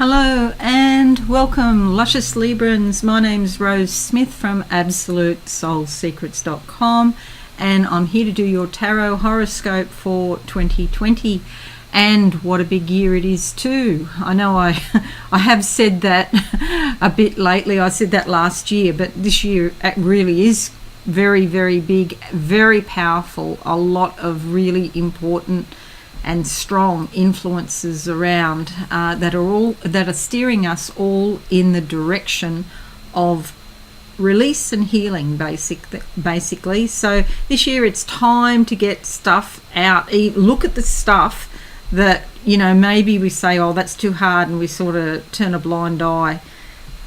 Hello and welcome, luscious Librans. My name's Rose Smith from absolutesoulsecrets.com, and I'm here to do your tarot horoscope for 2020. And what a big year it is too. I know I have said that a bit lately. I said that last year, but this year it really is very, very big, very powerful. A lot of really important and strong influences around that are steering us all in the direction of release and healing, basically. So this year it's time to get stuff out. Look at the stuff that, you know, maybe we say, oh, that's too hard, and we sort of turn a blind eye.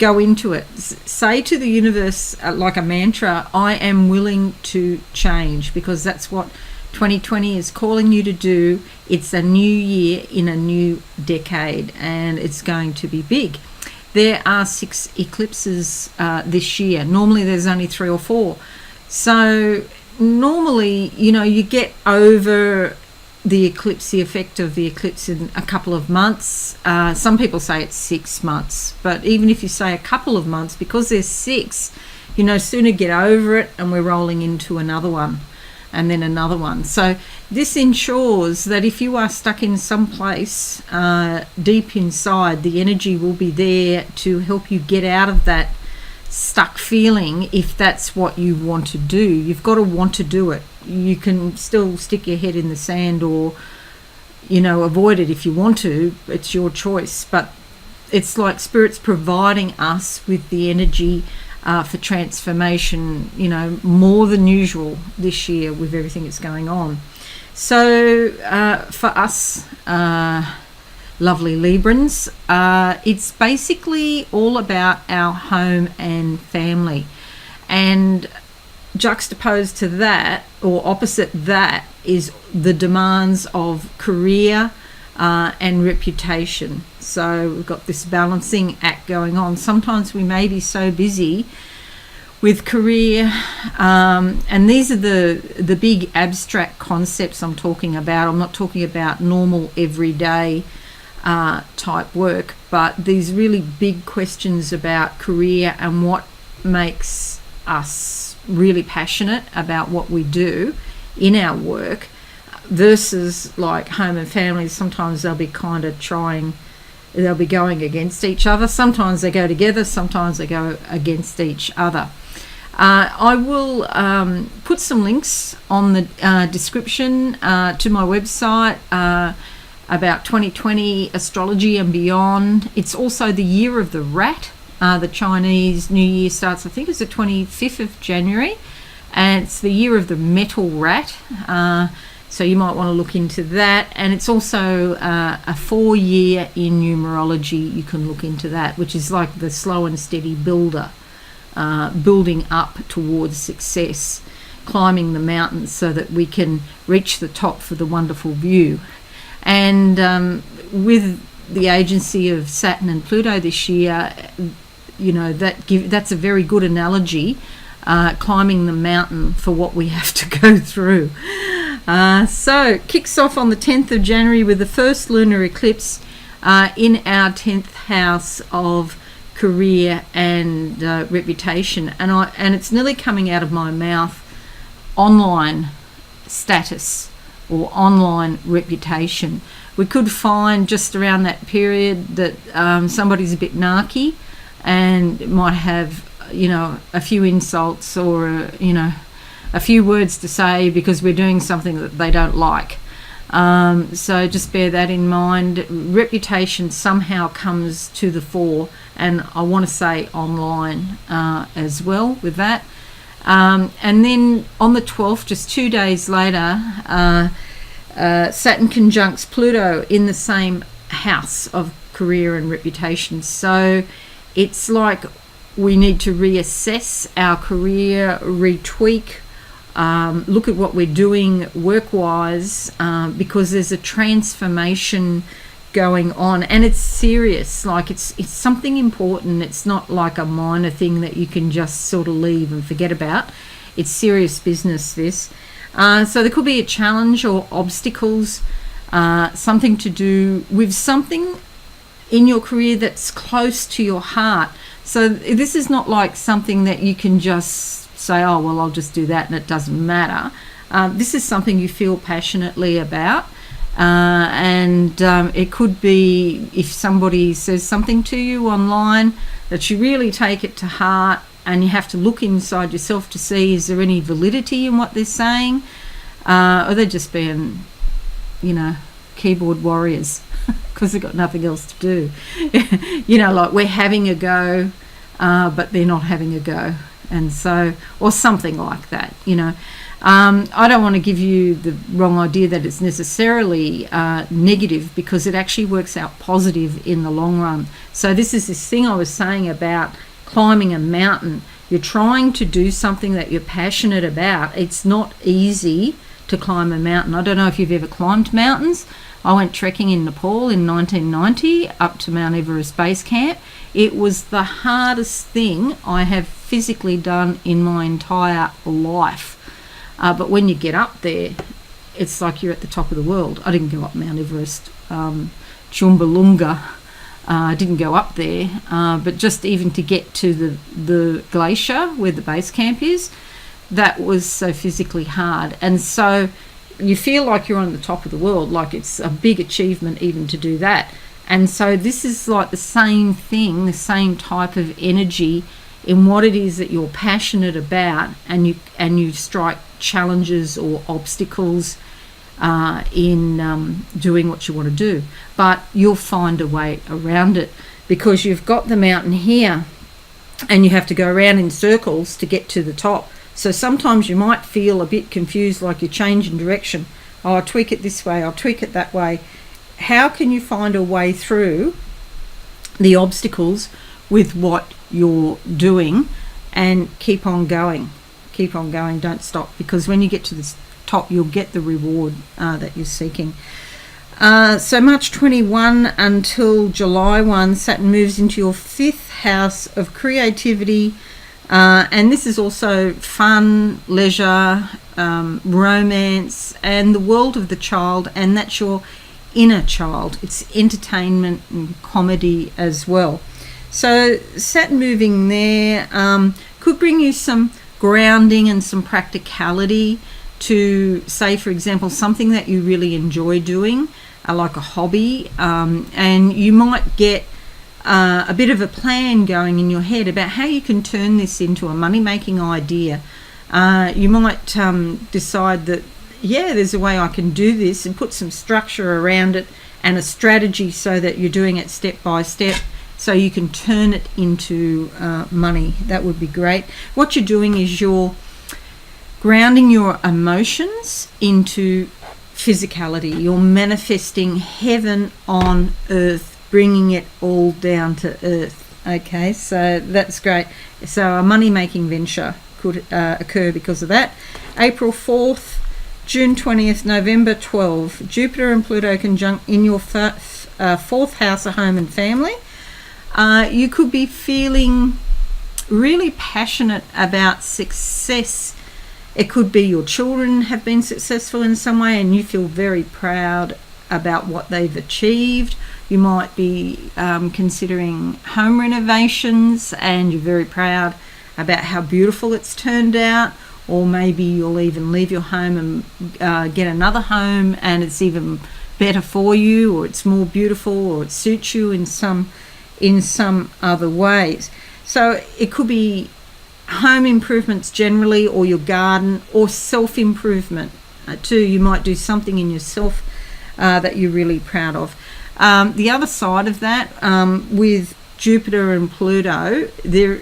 Go into it. Say to the universe, like a mantra, I am willing to change, because that's what 2020 is calling you to do. It's a new year in a new decade, and it's going to be big. There are 6 eclipses this year. Normally there's only 3 or 4. So normally, you know, you get over the eclipse, the effect of the eclipse, in a couple of months. Some people say it's 6 months, but even if you say a couple of months, because there's 6, you know, sooner get over it, and we're rolling into another one. And then another one. So this ensures that if you are stuck in some place deep inside, the energy will be there to help you get out of that stuck feeling. If that's what you want to do, you've got to want to do it. You can still stick your head in the sand, or, you know, avoid it if you want to. It's your choice. But it's like Spirit's providing us with the energy for transformation, you know, more than usual this year with everything that's going on. So for us lovely Librans, it's basically all about our home and family, and juxtaposed to that, or opposite that, is the demands of career and reputation. So we've got this balancing act going on. Sometimes we may be so busy with career, and these are the big abstract concepts I'm talking about. I'm not talking about normal everyday type work, but these really big questions about career and what makes us really passionate about what we do in our work, versus like home and family. Sometimes they'll be kind of they'll be going against each other. Sometimes they go together, sometimes they go against each other. I will put some links on the description to my website about 2020 astrology and beyond. It's also the year of the rat. The Chinese New Year starts, I think it's the 25th of January, and it's the year of the metal rat. So you might want to look into that. And it's also a 4-year in numerology. You can look into that, which is like the slow and steady builder, building up towards success, climbing the mountains so that we can reach the top for the wonderful view. And with the agency of Saturn and Pluto this year, you know, that's a very good analogy, climbing the mountain for what we have to go through. So kicks off on the 10th of January with the first lunar eclipse in our 10th house of career and reputation, and it's nearly coming out of my mouth, online status or online reputation. We could find just around that period that somebody's a bit narky and might have, you know, a few insults, or you know, a few words to say because we're doing something that they don't like. So just bear that in mind. Reputation somehow comes to the fore, and I want to say online as well with that. And then on the 12th, just 2 days later, Saturn conjuncts Pluto in the same house of career and reputation. So it's like we need to reassess our career, retweak, look at what we're doing work-wise, because there's a transformation going on, and it's serious. Like it's something important. It's not like a minor thing that you can just sort of leave and forget about. It's serious business, this. So there could be a challenge or obstacles, something to do with something in your career that's close to your heart. So this is not like something that you can just say, oh, well, I'll just do that and it doesn't matter. This is something you feel passionately about. And it could be if somebody says something to you online that you really take it to heart, and you have to look inside yourself to see, is there any validity in what they're saying? Or they're just being, keyboard warriors because they've got nothing else to do. Like we're having a go, but they're not having a go. And so, or something like that, I don't want to give you the wrong idea that it's necessarily negative, because it actually works out positive in the long run. So this is this thing I was saying about climbing a mountain. You're trying to do something that you're passionate about. It's not easy to climb a mountain. I don't know if you've ever climbed mountains. I went trekking in Nepal in 1990 up to Mount Everest Base Camp. It was the hardest thing I have physically done in my entire life. But when you get up there, it's like you're at the top of the world. I didn't go up Mount Everest, Chumbalunga. I didn't go up there, but just even to get to the glacier where the base camp is, that was so physically hard. And so you feel like you're on the top of the world, like it's a big achievement even to do that. And so this is like the same thing, the same type of energy in what it is that you're passionate about, and you strike challenges or obstacles in doing what you want to do. But you'll find a way around it, because you've got the mountain here and you have to go around in circles to get to the top. So sometimes you might feel a bit confused, like you're changing direction. Oh, I'll tweak it this way, I'll tweak it that way. How can you find a way through the obstacles with what you're doing and keep on going? Keep on going, don't stop, because when you get to the top, you'll get the reward that you're seeking. So March 21 until July 1, Saturn moves into your 5th house of creativity, and this is also fun, leisure, romance, and the world of the child, and that's your inner child. It's entertainment and comedy as well. So Saturn moving there could bring you some grounding and some practicality to, say, for example, something that you really enjoy doing, like a hobby, and you might get a bit of a plan going in your head about how you can turn this into a money-making idea. You might decide that, yeah, there's a way I can do this, and put some structure around it and a strategy so that you're doing it step by step, so you can turn it into money. That would be great. What you're doing is you're grounding your emotions into physicality. You're manifesting heaven on earth, bringing it all down to earth. Okay, so that's great. So a money-making venture could occur because of that. April 4th, June 20th, November 12th, Jupiter and Pluto conjunct in your 4th house of home and family. You could be feeling really passionate about success. It could be your children have been successful in some way and you feel very proud about what they've achieved. You might be considering home renovations and you're very proud about how beautiful it's turned out. Or maybe you'll even leave your home and get another home and it's even better for you, or it's more beautiful, or it suits you in some other ways. So it could be home improvements generally, or your garden, or self-improvement too. You might do something in yourself that you're really proud of. The other side of that, with Jupiter and Pluto, there,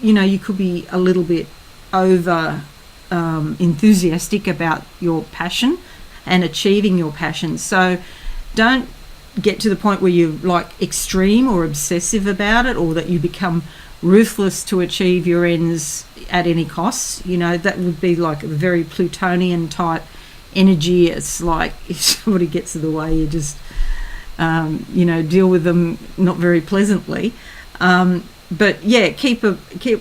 you could be a little bit over enthusiastic about your passion and achieving your passion. So don't get to the point where you're like extreme or obsessive about it, or that you become ruthless to achieve your ends at any cost. That would be like a very Plutonian type energy. It's like if somebody gets in the way, you just deal with them not very pleasantly. But yeah, keep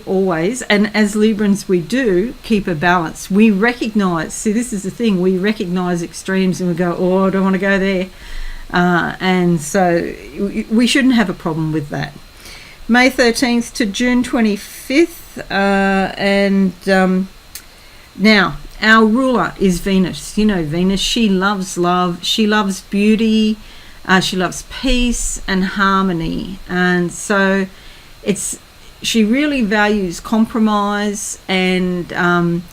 always, and as Librans we do keep a balance. We recognize, see, this is the thing, we recognize extremes and we go, oh, I don't want to go there. And so we shouldn't have a problem with that. May 13th to June 25th. Now, our ruler is Venus. You know Venus, she loves love, she loves beauty, she loves peace and harmony. And so she really values compromise, and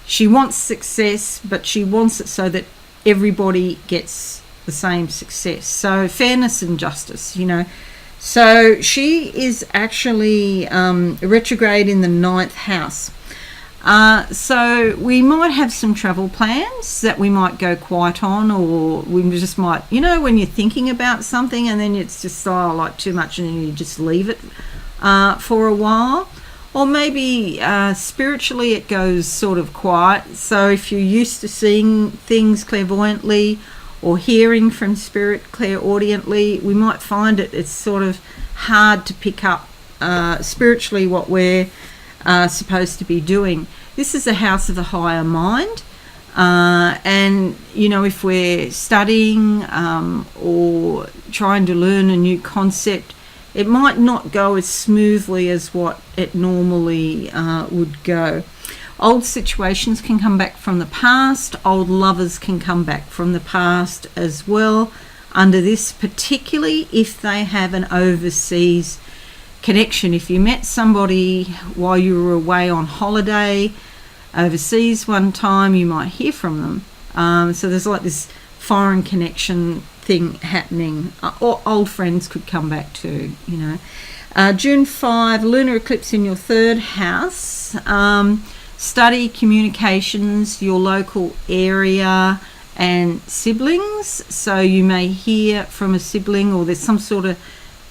she wants success, but she wants it so that everybody gets the same success. So fairness and justice, you know. So she is actually retrograde in the 9th house. So we might have some travel plans that we might go quiet on, or we just might, you know, when you're thinking about something and then it's just like too much and then you just leave it for a while. Or maybe spiritually it goes sort of quiet. So if you're used to seeing things clairvoyantly or hearing from spirit clairaudiently, we might find it's sort of hard to pick up spiritually what we're supposed to be doing. This is a house of the higher mind, and you know, if we're studying or trying to learn a new concept, it might not go as smoothly as what it normally would go. Old situations can come back from the past. Old lovers can come back from the past as well, under this, particularly if they have an overseas connection. If you met somebody while you were away on holiday overseas one time, you might hear from them. So there's like this foreign connection thing happening, or old friends could come back too, you know. June 5, lunar eclipse in your 3rd house. Study, communications, your local area, and siblings. So you may hear from a sibling, or there's some sort of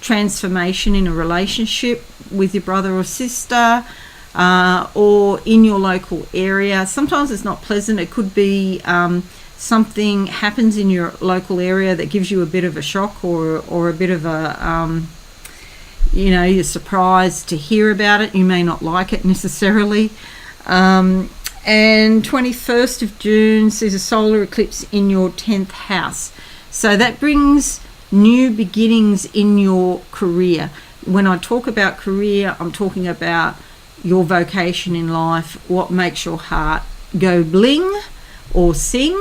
transformation in a relationship with your brother or sister, or in your local area. Sometimes it's not pleasant. It could be something happens in your local area that gives you a bit of a shock, or a bit of a you know, you're surprised to hear about it. You may not like it necessarily. And 21st of June sees a solar eclipse in your 10th house. So that brings new beginnings in your career. When I talk about career, I'm talking about your vocation in life, what makes your heart go bling or sing.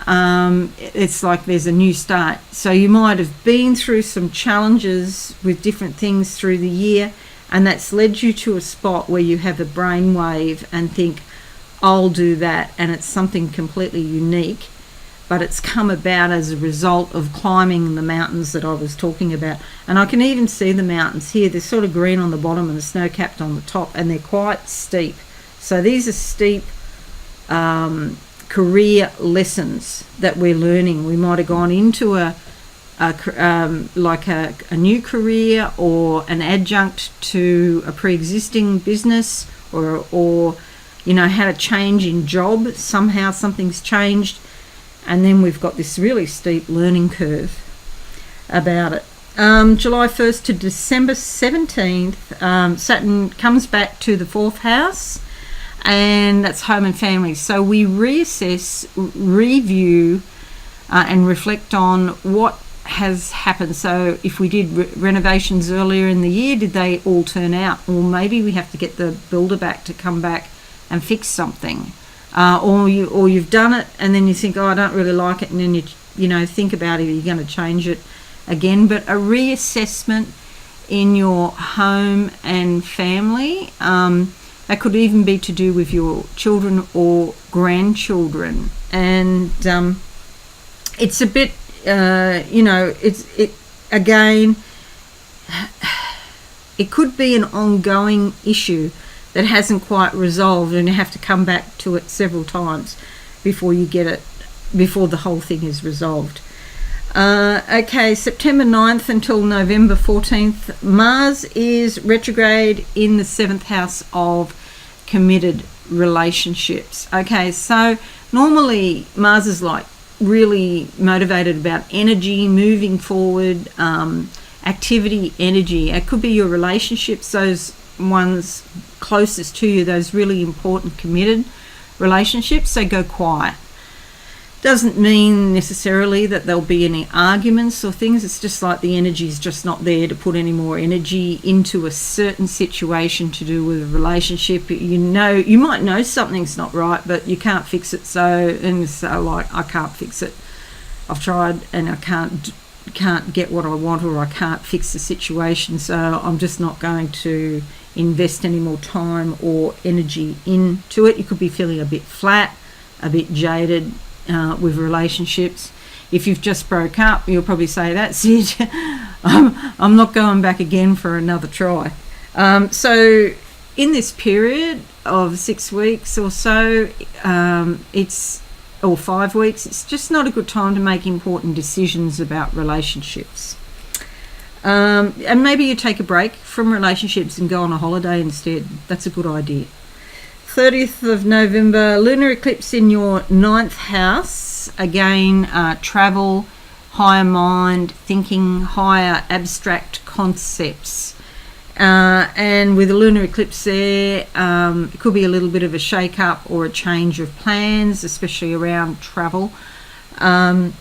It's like there's a new start. So you might have been through some challenges with different things through the year, and that's led you to a spot where you have a brainwave and think, I'll do that, and it's something completely unique, but it's come about as a result of climbing the mountains that I was talking about. And I can even see the mountains here. They're sort of green on the bottom and the snow-capped on the top, and they're quite steep. So these are steep career lessons that we're learning. We might have gone into a new career, or an adjunct to a pre-existing business, or you know, had a change in job. Somehow something's changed, and then we've got this really steep learning curve about it. July 1st to December 17th, Saturn comes back to the 4th house, and that's home and family. So we reassess, review, and reflect on what has happened. So if we did renovations earlier in the year, did they all turn out? Or maybe we have to get the builder back to come back and fix something. Or you've done it and then you think, oh, I don't really like it, and then you know, think about it, you're going to change it again. But a reassessment in your home and family, that could even be to do with your children or grandchildren. And it's a bit, you know, it again, it could be an ongoing issue that hasn't quite resolved, and you have to come back to it several times before you get it, before the whole thing is resolved. Okay, September 9th until November 14th, Mars is retrograde in the 7th house of committed relationships. Okay, so normally Mars is like really motivated about energy, moving forward, activity, energy. It could be your relationships, those ones closest to you, those really important committed relationships, they go quiet. Doesn't mean necessarily that there'll be any arguments or things. It's just like the energy's just not there to put any more energy into a certain situation to do with a relationship. You know, you might know something's not right, but you can't fix it. So like, I can't fix it. I've tried and I can't get what I want, or I can't fix the situation. So I'm just not going to invest any more time or energy into it. You could be feeling a bit flat, a bit jaded with relationships. If you've just broke up, you'll probably say, that's it. I'm not going back again for another try. So in this period of 6 weeks or so, or 5 weeks, it's just not a good time to make important decisions about relationships. And maybe you take a break from relationships and go on a holiday instead. That's a good idea. 30th of November, lunar eclipse in your 9th house. Again, travel, higher mind, thinking higher abstract concepts. And with a lunar eclipse there, it could be a little bit of a shake-up or a change of plans, especially around travel. And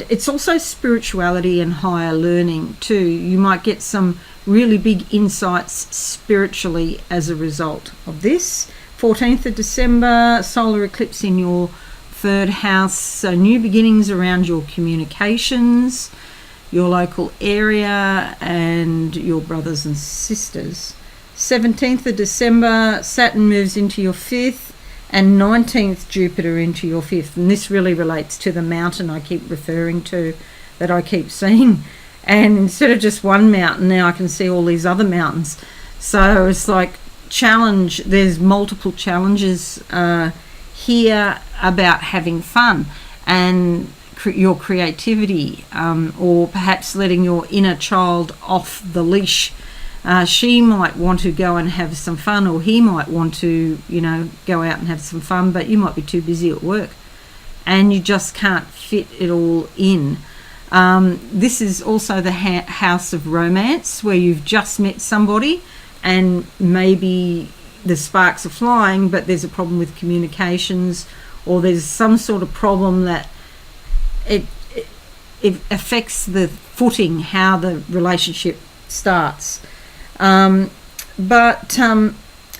it's also spirituality and higher learning too. You might get some really big insights spiritually as a result of this. 14th of December, solar eclipse in your 3rd house. So new beginnings around your communications, your local area, and your brothers and sisters. 17th of December, Saturn moves into your 5th, and 19th, Jupiter into your 5th. And this really relates to the mountain I keep referring to, that I keep seeing. And instead of just one mountain, now I can see all these other mountains. So it's like challenge. There's multiple challenges here about having fun and your creativity, or perhaps letting your inner child off the leash. She might want to go and have some fun, or he might want to, go out and have some fun, but you might be too busy at work and you just can't fit it all in. This is also the house of romance, where you've just met somebody and maybe the sparks are flying, but there's a problem with communications, or there's some sort of problem that it affects the footing, how the relationship starts. But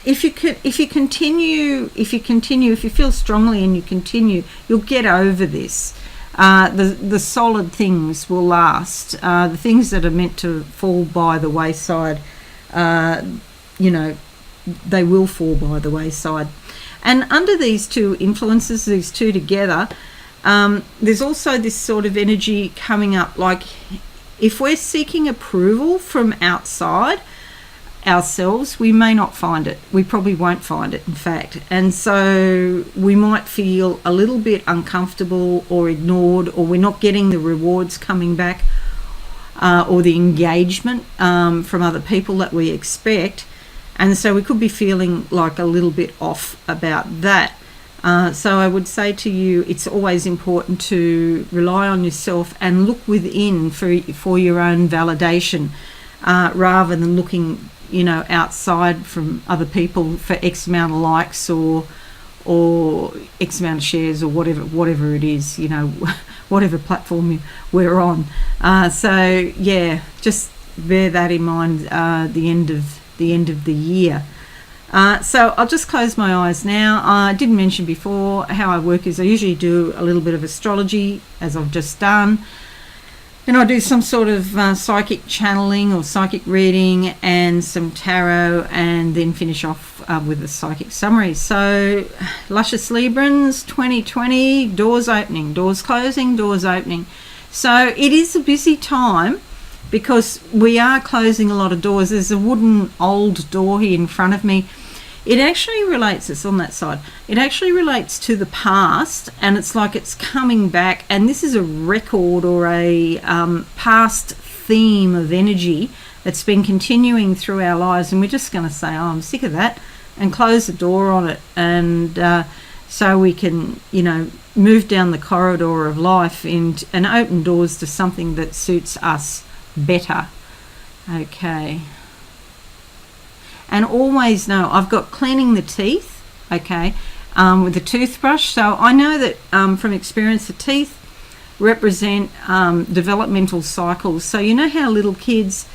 if you feel strongly and you continue, you'll get over this. The solid things will last. The things that are meant to fall by the wayside, they will fall by the wayside. And under these two influences, these two together, there's also this sort of energy coming up, like if we're seeking approval from outside ourselves, we may not find it. We probably won't find it, in fact. And so we might feel a little bit uncomfortable or ignored, or we're not getting the rewards coming back, or the engagement from other people that we expect. And so we could be feeling like a little bit off about that. So I would say to you, it's always important to rely on yourself and look within for your own validation, rather than looking, outside from other people for X amount of likes or X amount of shares, or whatever it is, whatever platform we're on. So yeah, just bear that in mind. The end of the year. So I'll just close my eyes now. I didn't mention before how I work is I usually do a little bit of astrology, as I've just done. Then I do some sort of psychic channeling or psychic reading and some tarot, and then finish off with a psychic summary. So Luscious Librans 2020, doors opening, doors closing, doors opening. So it is a busy time, because we are closing a lot of doors. There's a wooden old door here in front of me. It actually relates, it's on that side, it actually relates to the past, and it's like it's coming back, and this is a record or a past theme of energy that's been continuing through our lives, and we're just going to say, I'm sick of that, and close the door on it, and so we can, move down the corridor of life and open doors to something that suits us better. Okay. And always know, I've got cleaning the teeth, okay. with a toothbrush. So I know that from experience, the teeth represent developmental cycles. So you know how little kids,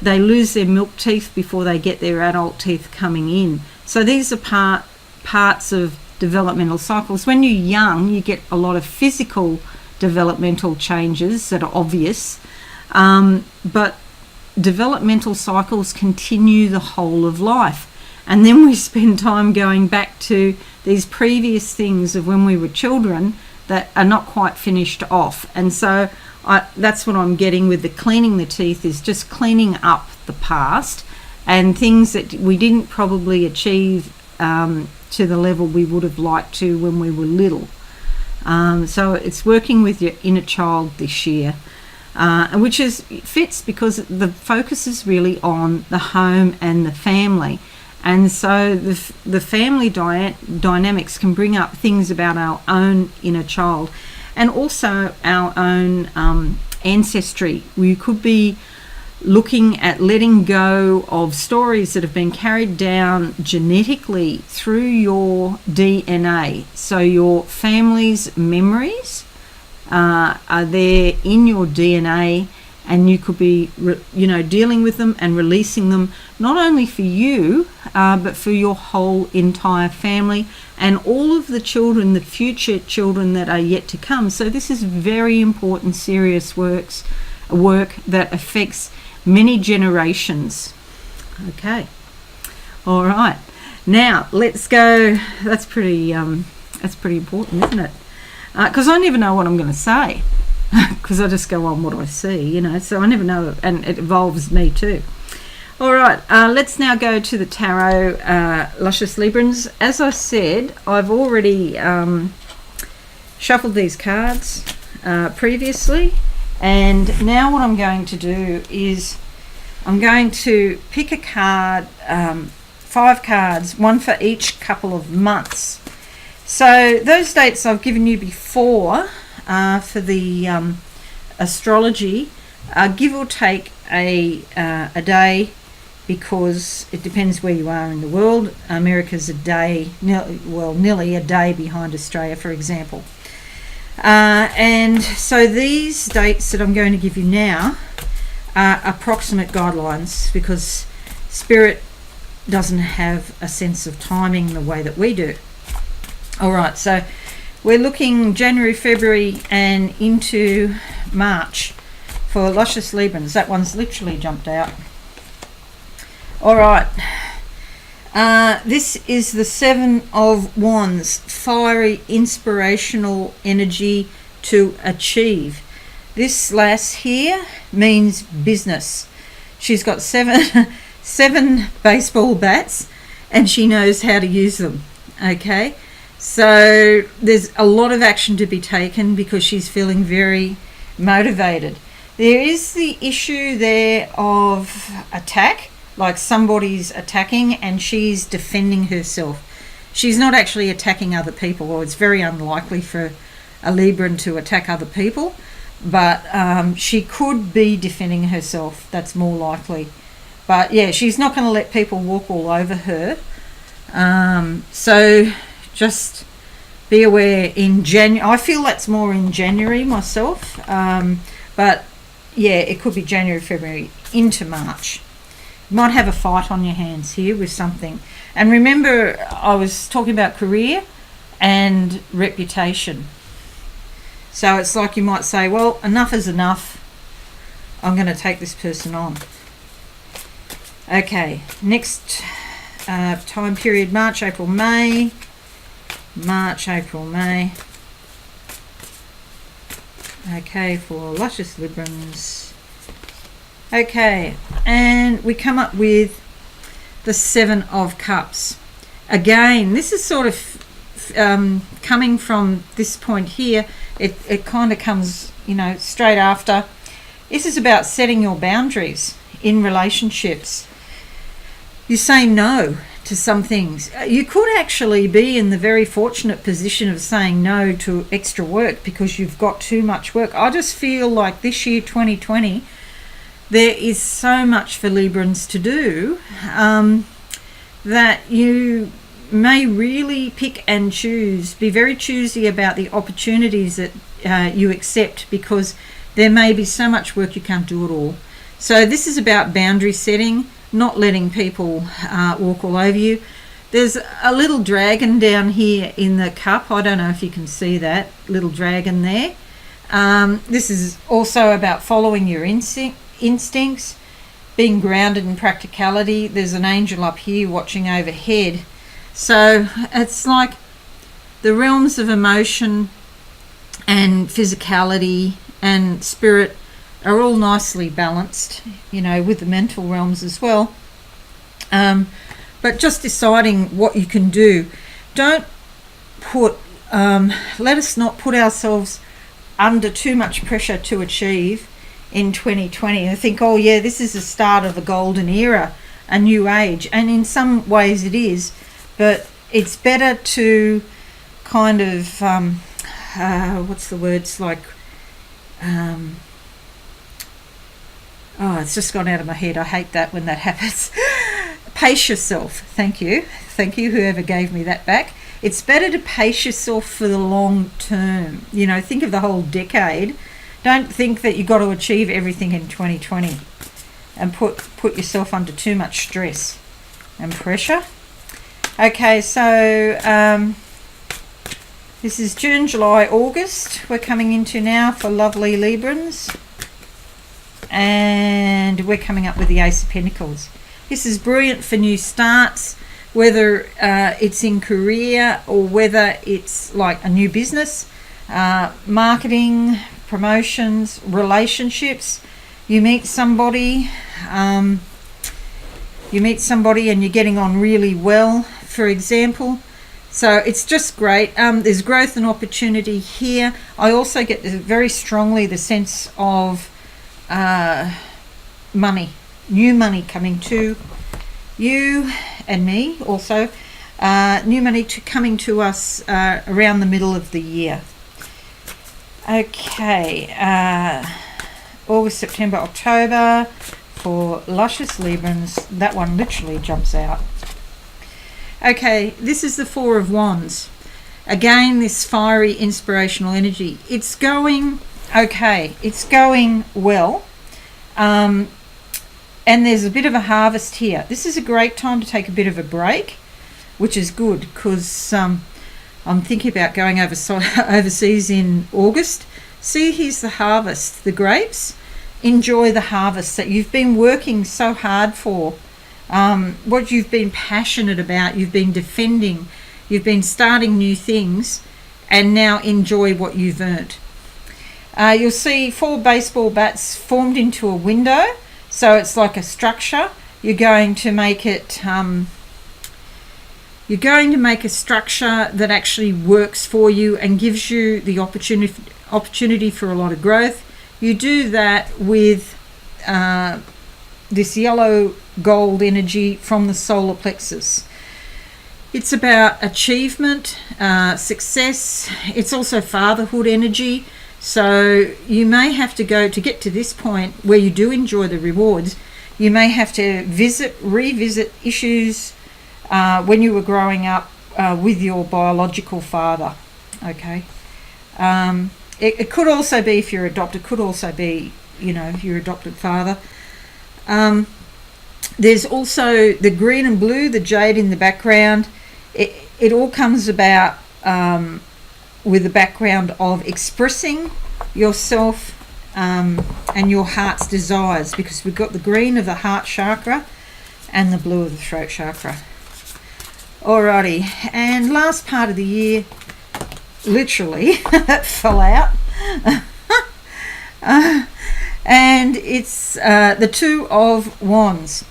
they lose their milk teeth before they get their adult teeth coming in. So these are parts of developmental cycles. When you're young, you get a lot of physical developmental changes that are obvious, but developmental cycles continue the whole of life. And then we spend time going back to these previous things of when we were children that are not quite finished off. And so that's what I'm getting with the cleaning the teeth, is just cleaning up the past and things that we didn't probably achieve to the level we would have liked to when we were little. So it's working with your inner child this year, which fits because the focus is really on the home and the family. And so the family dynamics can bring up things about our own inner child and also our own ancestry. We could be looking at letting go of stories that have been carried down genetically through your DNA. So your family's memories are there in your DNA, and you could be dealing with them and releasing them, not only for you but for your whole entire family and all of the children, the future children that are yet to come. So this is very important, serious work that affects many generations. Okay, all right, now let's go. That's pretty important, isn't it? Because I never know what I'm going to say, because I just go on what I see, so I never know, and it involves me too. All right, let's now go to the tarot, Luscious Librans. As I said, I've already shuffled these cards previously, and now what I'm going to do is I'm going to pick a card, 5 cards, one for each couple of months. So those dates I've given you before for the astrology, give or take a day, because it depends where you are in the world. America's a day, nearly a day behind Australia, for example. And so these dates that I'm going to give you now are approximate guidelines, because Spirit doesn't have a sense of timing the way that we do. All right, so we're looking January, February and into March for Luscious Librans. That one's literally jumped out. All right, this is the 7 of Wands, fiery, inspirational energy to achieve. This lass here means business. She's got seven baseball bats, and she knows how to use them. Okay, so there's a lot of action to be taken because she's feeling very motivated. There is the issue there of attack, like somebody's attacking and she's defending herself. She's not actually attacking other people, or it's very unlikely for a Libran to attack other people, but she could be defending herself. That's more likely. But yeah, she's not going to let people walk all over her. So just be aware in January. I feel that's more in January myself, but yeah, it could be January, February into March. You might have a fight on your hands here with something. And remember, I was talking about career and reputation. So it's like you might say, well, enough is enough. I'm going to take this person on. Okay, next time period, March, April, May. March, April, May. Okay, for Luscious Librans. Okay, and we come up with the 7 of Cups. Again, this is sort of coming from this point here. It kind of comes, straight after. This is about setting your boundaries in relationships. You say no to some things. You could actually be in the very fortunate position of saying no to extra work because you've got too much work. I just feel like this year, 2020, there is so much for Librans to do that you may really pick and choose, be very choosy about the opportunities that you accept, because there may be so much work you can't do it all. So this is about boundary setting, not letting people walk all over you. There's a little dragon down here in the cup. I don't know if you can see that little dragon there. This is also about following your instincts, being grounded in practicality. There's an angel up here watching overhead. So it's like the realms of emotion and physicality and spirit are all nicely balanced, with the mental realms as well. But just deciding what you can do. Don't let us not put ourselves under too much pressure to achieve in 2020 and think, oh yeah, this is the start of a golden era, a new age. And in some ways it is, but it's better to kind of, what's the words, like, it's just gone out of my head. I hate that when that happens. Pace yourself. Thank you, whoever gave me that back. It's better to pace yourself for the long term. Think of the whole decade. Don't think that you've got to achieve everything in 2020 and put yourself under too much stress and pressure. Okay, so this is June, July, August we're coming into now for lovely Librans. And we're coming up with the Ace of Pentacles. This is brilliant for new starts, whether it's in career or whether it's like a new business, marketing, promotions, relationships. You meet somebody and you're getting on really well, for example. So it's just great. There's growth and opportunity here. I also get very strongly the sense of money, new money coming to you and me also. New money coming to us around the middle of the year. Okay, August, September, October for luscious Librans. That one literally jumps out. Okay, this is the Four of Wands. Again, this fiery, inspirational energy. It's going okay. It's going well. And there's a bit of a harvest here. This is a great time to take a bit of a break, which is good because I'm thinking about going overseas in August. See, here's the harvest, the grapes. Enjoy the harvest that you've been working so hard for, what you've been passionate about, you've been defending, you've been starting new things, and now enjoy what you've earned. You'll see 4 baseball bats formed into a window, so it's like a structure. You're going to make it a structure that actually works for you and gives you the opportunity for a lot of growth. You do that with this yellow gold energy from the solar plexus. It's about achievement, success. It's also fatherhood energy. So you may have to go to get to this point where you do enjoy the rewards. You may have to revisit issues when you were growing up with your biological father. Okay. It could also be, if you're adopted, could also be, your adopted father. There's also the green and blue, the jade in the background. It all comes about with the background of expressing yourself and your heart's desires, because we've got the green of the heart chakra and the blue of the throat chakra. Alrighty, and last part of the year, literally, fell out. And it's the Two of Wands.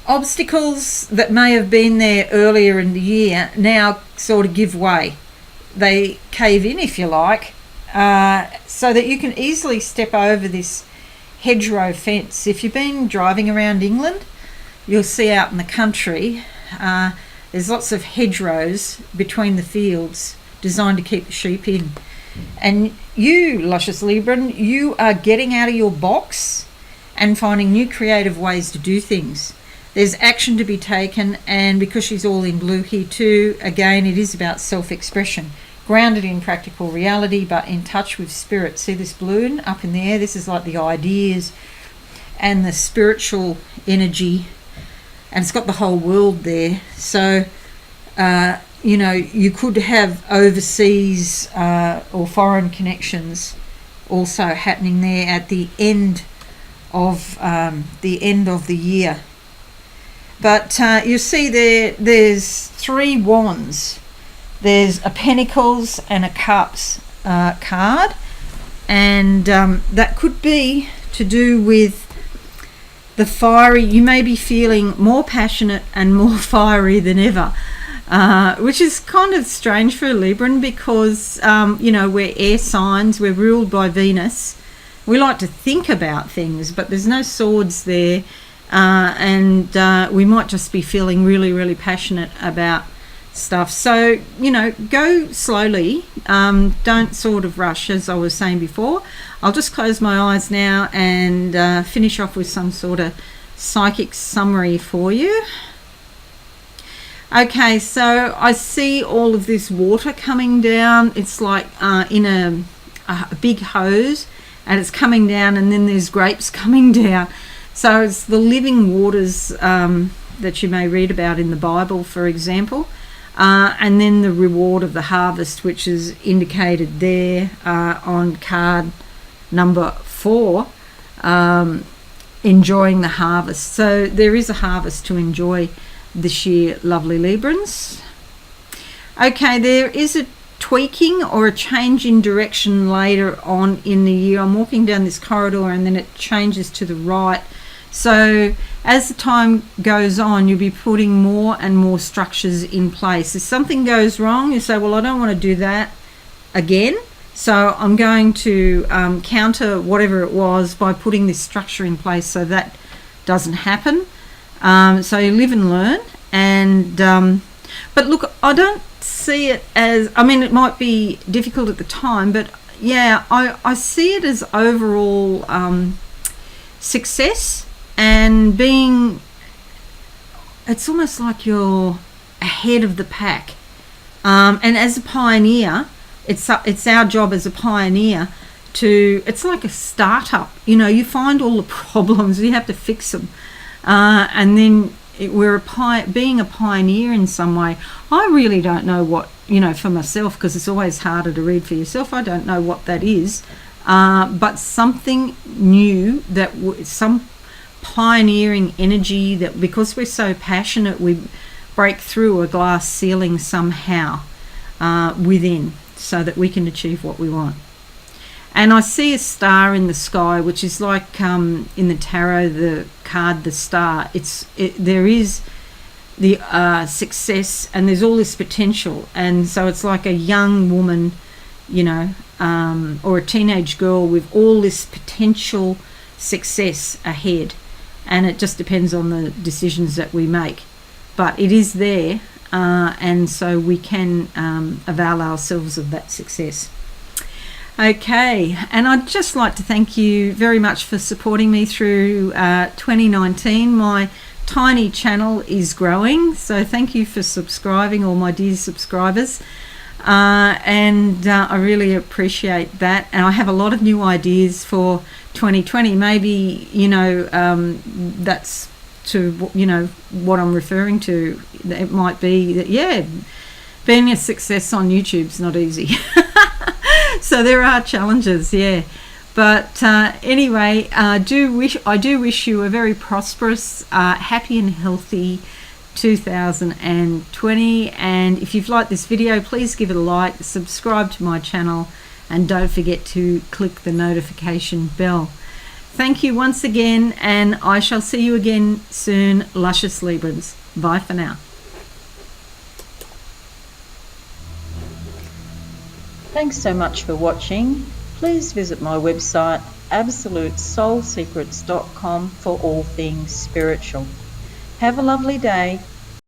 Obstacles that may have been there earlier in the year now sort of give way. They cave in, if you like, so that you can easily step over this hedgerow fence. If you've been driving around England, you'll see out in the country there's lots of hedgerows between the fields designed to keep the sheep in. And you, luscious Libran, you are getting out of your box and finding new creative ways to do things. There's action to be taken, and because she's all in blue here too, again, it is about self-expression, grounded in practical reality, but in touch with spirit. See this balloon up in the air? This is like the ideas and the spiritual energy, and it's got the whole world there. So, you know, you could have overseas or foreign connections also happening there at the end of the year. But you see there's 3 wands. There's a Pentacles and a Cups card, and that could be to do with the fiery. You may be feeling more passionate and more fiery than ever, which is kind of strange for a Libran because, you know, we're air signs, we're ruled by Venus. We like to think about things, but there's no swords there, and we might just be feeling really, really passionate about stuff. So, you know, go slowly, don't sort of rush, as I was saying before. I'll just close my eyes now and finish off with some sort of psychic summary for you. Okay, so I see all of this water coming down. It's like in a big hose, and it's coming down, and then there's grapes coming down. So it's the living waters that you may read about in the Bible, for example. And then the reward of the harvest, which is indicated there on card number 4, enjoying the harvest. So there is a harvest to enjoy this year, lovely Librans. Okay, there is a tweaking or a change in direction later on in the year. I'm walking down this corridor and then it changes to the right. So as the time goes on, you'll be putting more and more structures in place. If something goes wrong, you say, well, I don't want to do that again, so I'm going to counter whatever it was by putting this structure in place so that doesn't happen. So you live and learn. And but look, I don't see it as, I mean, it might be difficult at the time, but yeah, I see it as overall success. And being, it's almost like you're ahead of the pack. And as a pioneer, it's our job as a pioneer to, it's like a startup. You know, you find all the problems, you have to fix them. And then we're being a pioneer in some way. I really don't know what, you know, for myself, because it's always harder to read for yourself. I don't know what that is. But something new, that some pioneering energy, that because we're so passionate, we break through a glass ceiling somehow within, so that we can achieve what we want. And I see a star in the sky, which is like in the tarot, the card, the star. There is the success, and there's all this potential, and so it's like a young woman, you know, or a teenage girl with all this potential success ahead. And it just depends on the decisions that we make, but it is there, and so we can avail ourselves of that success. Okay, and I'd just like to thank you very much for supporting me through 2019. My tiny channel is growing, so thank you for subscribing, all my dear subscribers. And I really appreciate that, and I have a lot of new ideas for 2020. Maybe, you know, that's to, you know, what I'm referring to. It might be that, yeah, being a success on YouTube's not easy. So there are challenges, yeah. But anyway, I do wish you a very prosperous, happy and healthy 2020. And if you've liked this video, please give it a like, subscribe to my channel, and don't forget to click the notification bell. Thank you once again, and I shall see you again soon, luscious Librans. Bye for now. Thanks so much for watching. Please visit my website absolutesoulsecrets.com for all things spiritual. Have a lovely day.